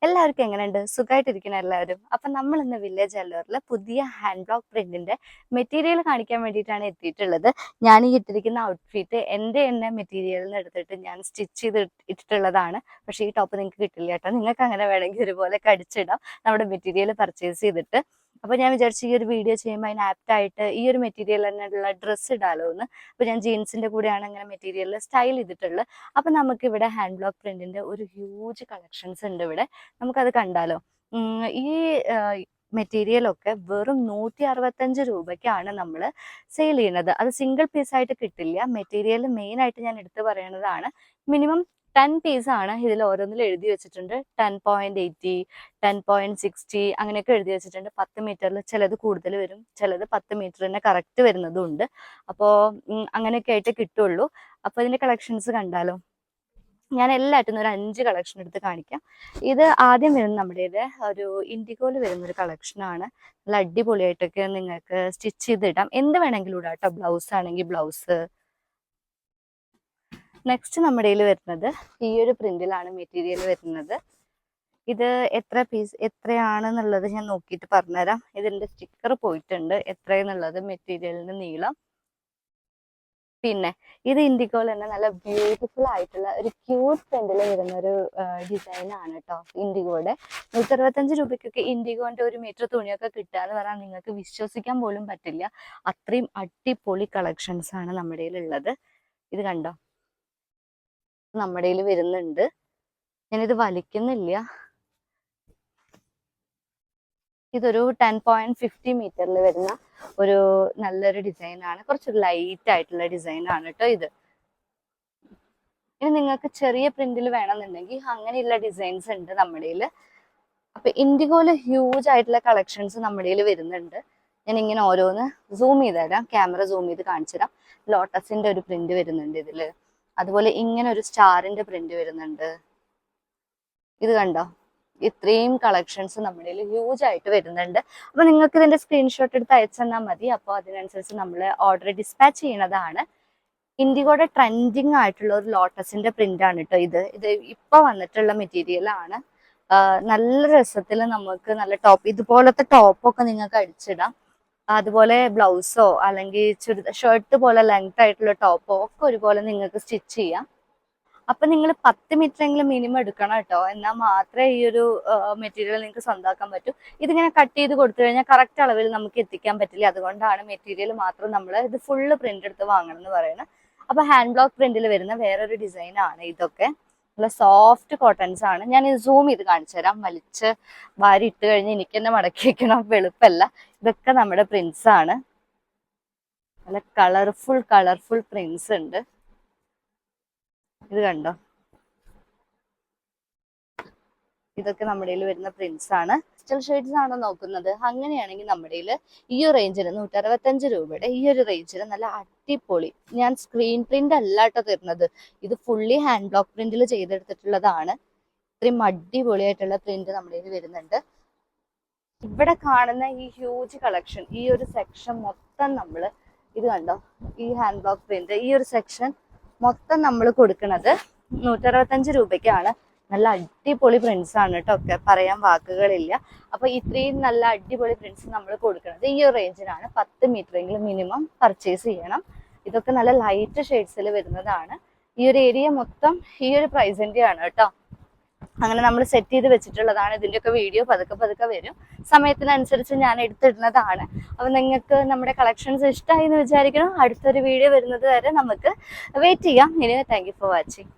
എല്ലാവർക്കും എങ്ങനെയുണ്ട്? സുഖമായിട്ടിരിക്കണം എല്ലാവരും. അപ്പം നമ്മൾ ഇന്ന് വില്ലേജ് അല്ലൂരിൽ പുതിയ ഹാൻഡ് ബ്ലോക്ക് പ്രിന്റിന്റെ മെറ്റീരിയൽ കാണിക്കാൻ വേണ്ടിയിട്ടാണ് എത്തിയിട്ടുള്ളത്. ഞാൻ ഈ ഇട്ടിരിക്കുന്ന ഔട്ട്ഫിറ്റ് എൻ്റെ തന്നെ മെറ്റീരിയലിൽ നിന്ന് എടുത്തിട്ട് ഞാൻ സ്റ്റിച്ച് ചെയ്ത് ഇട്ടിട്ടുള്ളതാണ്. പക്ഷേ ഈ ടോപ്പ് നിങ്ങൾക്ക് കിട്ടില്ല കേട്ടോ. നിങ്ങൾക്ക് അങ്ങനെ വേണമെങ്കിൽ ഒരുപോലെ കടിച്ചിടാം നമ്മുടെ മെറ്റീരിയൽ പർച്ചേസ് ചെയ്തിട്ട്. അപ്പോൾ ഞാൻ വിചാരിച്ചു ഈ ഒരു വീഡിയോ ചെയ്യുമ്പോൾ അതിന് ആപ്റ്റായിട്ട് ഈ ഒരു മെറ്റീരിയൽ തന്നെയുള്ള ഡ്രസ്സ് ഇടാലോ എന്ന്. അപ്പോൾ ഞാൻ ജീൻസിൻ്റെ കൂടെയാണ് അങ്ങനെ മെറ്റീരിയലിൽ സ്റ്റൈൽ ചെയ്തിട്ടുള്ളത്. അപ്പം നമുക്കിവിടെ ഹാൻഡ് ബ്ലോക്ക് പ്രിന്റിന്റെ ഒരു ഹ്യൂജ് കളക്ഷൻസ് ഉണ്ട് ഇവിടെ. നമുക്കത് കണ്ടാലോ. ഈ മെറ്റീരിയലൊക്കെ വെറും 165 രൂപയ്ക്കാണ് നമ്മൾ സെയിൽ ചെയ്യുന്നത്. അത് സിംഗിൾ പീസായിട്ട് കിട്ടില്ല. മെറ്റീരിയൽ മെയിനായിട്ട് ഞാൻ എടുത്ത് പറയുന്നതാണ്. മിനിമം 10 പീസാണ് ഇതിൽ ഓരോന്നിൽ എഴുതി വെച്ചിട്ടുണ്ട്. 10.80, 10.60 അങ്ങനെയൊക്കെ എഴുതി വെച്ചിട്ടുണ്ട്. 10 മീറ്ററിൽ ചിലത് കൂടുതൽ വരും, ചിലത് 10 മീറ്റർ തന്നെ കറക്റ്റ് വരുന്നതും ഉണ്ട്. അപ്പോൾ അങ്ങനെയൊക്കെ ആയിട്ട് കിട്ടുള്ളൂ. അപ്പോൾ ഇതിൻ്റെ കളക്ഷൻസ് കണ്ടാലോ. ഞാൻ എല്ലാറ്റിനും ഒരു 5 കളക്ഷൻ എടുത്ത് കാണിക്കാം. ഇത് ആദ്യം വരുന്നത് നമ്മുടെ ഒരു ഇൻഡിഗോയിൽ വരുന്നൊരു കളക്ഷനാണ്. നല്ല അടിപൊളിയായിട്ടൊക്കെ നിങ്ങൾക്ക് സ്റ്റിച്ച് ചെയ്തിടാം. എന്ത് വേണമെങ്കിലും ഇടാം കേട്ടോ. ബ്ലൗസ് ആണെങ്കിൽ ബ്ലൗസ്. നെക്സ്റ്റ് നമ്മുടെ വരുന്നത് ഈ ഒരു പ്രിന്റിലാണ് മെറ്റീരിയൽ വരുന്നത്. ഇത് എത്രയാണെന്നുള്ളത് ഞാൻ നോക്കിയിട്ട് പറഞ്ഞുതരാം. ഇതിൻ്റെ സ്റ്റിക്കർ പോയിട്ടുണ്ട് എത്രയെന്നുള്ളത്, മെറ്റീരിയലിന്റെ നീളം. പിന്നെ ഇത് ഇൻഡിഗോയിൽ തന്നെ നല്ല ബ്യൂട്ടിഫുൾ ആയിട്ടുള്ള ഒരു ക്യൂട്ട് പ്രിന്റിൽ വരുന്ന ഒരു ഡിസൈൻ ആണ് കേട്ടോ. ഇൻഡിഗോയുടെ 165 രൂപയ്ക്കൊക്കെ ഇൻഡിഗോന്റെ 1 മീറ്റർ തുണിയൊക്കെ കിട്ടുക എന്ന് പറഞ്ഞാൽ നിങ്ങൾക്ക് വിശ്വസിക്കാൻ പോലും പറ്റില്ല. അത്രയും അടിപൊളി കളക്ഷൻസ് ആണ് നമ്മുടെ ഉള്ളത്. ഇത് കണ്ടോ, നമ്മുടെ വരുന്നുണ്ട്. ഞാനിത് വലിക്കുന്നില്ല. ഇതൊരു 10.50 മീറ്ററിൽ വരുന്ന ഒരു നല്ലൊരു ഡിസൈൻ ആണ്. കുറച്ചൊരു ലൈറ്റ് ആയിട്ടുള്ള ഡിസൈൻ ആണ് കേട്ടോ ഇത്. ഇനി നിങ്ങൾക്ക് ചെറിയ പ്രിന്റിൽ വേണമെന്നുണ്ടെങ്കിൽ അങ്ങനെയുള്ള ഡിസൈൻസ് ഉണ്ട് നമ്മുടെ. അപ്പൊ ഇൻഡിഗോയില് ഹ്യൂജ് ആയിട്ടുള്ള കളക്ഷൻസ് നമ്മുടെ വരുന്നുണ്ട്. ഞാൻ ഇങ്ങനെ ഓരോന്ന് സൂം ചെയ്ത് തരാം. ക്യാമറ സൂം ചെയ്ത് കാണിച്ചു തരാം. ലോട്ടസിന്റെ ഒരു പ്രിന്റ് വരുന്നുണ്ട് ഇതില്. അതുപോലെ ഇങ്ങനെ ഒരു സ്റ്റാറിന്റെ പ്രിന്റ് വരുന്നുണ്ട്. ഇത് കണ്ടോ, ഇത്രയും കളക്ഷൻസ് നമ്മുടെ ഹ്യൂജ് ആയിട്ട് വരുന്നുണ്ട്. അപ്പൊ നിങ്ങൾക്ക് ഇതിന്റെ സ്ക്രീൻഷോട്ട് എടുത്ത് അയച്ചെന്നാൽ മതി. അപ്പോൾ അതിനനുസരിച്ച് നമ്മൾ ഓർഡർ ഡിസ്പാച്ച് ചെയ്യുന്നതാണ്. ഇൻഡിഗോയുടെ ട്രെൻഡിങ് ആയിട്ടുള്ള ഒരു ലോട്ടസിന്റെ പ്രിന്റ് ആണ് കേട്ടോ ഇത് ഇപ്പൊ വന്നിട്ടുള്ള മെറ്റീരിയൽ ആണ്. നല്ല രസത്തിൽ നമുക്ക് നല്ല ടോപ്പ്, ഇതുപോലത്തെ ടോപ്പൊക്കെ നിങ്ങൾക്ക് അടിച്ചിടാം. അതുപോലെ ബ്ലൗസോ അല്ലെങ്കിൽ ഷർട്ട് പോലെ ലെങ്ത് ആയിട്ടുള്ള ടോപ്പോ ഒക്കെ ഒരുപോലെ നിങ്ങൾക്ക് സ്റ്റിച്ച് ചെയ്യാം. അപ്പൊ നിങ്ങൾ 10 മീറ്റർ എങ്കിലും മിനിമം എടുക്കണം കേട്ടോ. എന്നാൽ മാത്രമേ ഈ ഒരു മെറ്റീരിയൽ നിങ്ങൾക്ക് സ്വന്തമാക്കാൻ പറ്റൂ. ഇതിങ്ങനെ കട്ട് ചെയ്ത് കൊടുത്തു കഴിഞ്ഞാൽ കറക്റ്റ് അളവിൽ നമുക്ക് എത്തിക്കാൻ പറ്റില്ല. അതുകൊണ്ടാണ് മെറ്റീരിയൽ മാത്രം നമ്മൾ ഇത് ഫുള്ള് പ്രിന്റ് എടുത്ത് വാങ്ങണം എന്ന് പറയുന്നത്. അപ്പൊ ഹാൻഡ് ബ്ലോക്ക് പ്രിന്റിൽ വരുന്ന വേറൊരു ഡിസൈൻ ആണ് ഇതൊക്കെ. നല്ല സോഫ്റ്റ് കോട്ടൺസ് ആണ്. ഞാൻ ഇത് സൂം ചെയ്ത് കാണിച്ചു തരാം. വലിച്ച് വാരി ഇട്ട് കഴിഞ്ഞ് എനിക്ക് തന്നെ മടക്കി വെക്കണം, വെളുപ്പല്ല. ഇതൊക്കെ നമ്മുടെ പ്രിന്റ്സ് ആണ്. നല്ല കളർഫുൾ പ്രിന്റ്സ് ഉണ്ട്. ഇത് കണ്ടോ, ഇതൊക്കെ നമ്മുടെ വരുന്ന പ്രിന്റ്സ് ആണ്. ക്രിസ്റ്റൽ ഷെയ്ഡ്സ് ആണോ നോക്കുന്നത്? അങ്ങനെയാണെങ്കിൽ നമ്മുടെ ഈ ഒരു റേഞ്ചിന് 165 രൂപയുടെ ഈ ഒരു റേഞ്ചിന് നല്ല അടിപൊളി, ഞാൻ സ്ക്രീൻ പ്രിന്റ് അല്ല കേട്ടോ തരുന്നത്, ഇത് ഫുള്ളി ഹാൻഡ് ബ്ലോക്ക് പ്രിന്റിൽ ചെയ്തെടുത്തിട്ടുള്ളതാണ്. ഇത്രയും അടിപൊളിയായിട്ടുള്ള പ്രിന്റ് നമ്മുടെ വരുന്നുണ്ട്. ഇവിടെ കാണുന്ന ഈ ഹ്യൂജ് കളക്ഷൻ, ഈ ഒരു സെക്ഷൻ മൊത്തം നമ്മൾ ഇത് കണ്ടോ, ഈ ഹാൻഡ് ബ്ലോക്ക് പ്രിന്റ് ഈ ഒരു സെക്ഷൻ മൊത്തം നമ്മൾ കൊടുക്കുന്നത് 165 രൂപയ്ക്കാണ്. നല്ല അടിപൊളി പ്രിന്റ്സ് ആണ് കേട്ടോ. ഒക്കെ പറയാൻ വാക്കുകളില്ല. അപ്പൊ ഇത്രയും നല്ല അടിപൊളി പ്രിന്റ്സ് നമ്മൾ കൊടുക്കുന്നത് ഈ ഒരു റേഞ്ചിനാണ്. 10 മീറ്റർ എങ്കിലും മിനിമം പർച്ചേസ് ചെയ്യണം. ഇതൊക്കെ നല്ല ലൈറ്റ് ഷെയ്ഡ്സിൽ വരുന്നതാണ്. ഈ ഒരു ഏരിയ മൊത്തം ഈ ഒരു പ്രൈസിന്റെ ആണ് കേട്ടോ. അങ്ങനെ നമ്മൾ സെറ്റ് ചെയ്ത് വെച്ചിട്ടുള്ളതാണ്. ഇതിൻ്റെയൊക്കെ വീഡിയോ പതുക്കെ വരും. സമയത്തിനനുസരിച്ച് ഞാൻ എടുത്തിടുന്നതാണ്. അപ്പൊ നിങ്ങൾക്ക് നമ്മുടെ കളക്ഷൻസ് ഇഷ്ടമായി എന്ന് വിചാരിക്കണം. അടുത്തൊരു വീഡിയോ വരുന്നത് വരെ നമുക്ക് വെയിറ്റ് ചെയ്യാം. ഇനി താങ്ക് യു ഫോർ വാച്ചിങ്.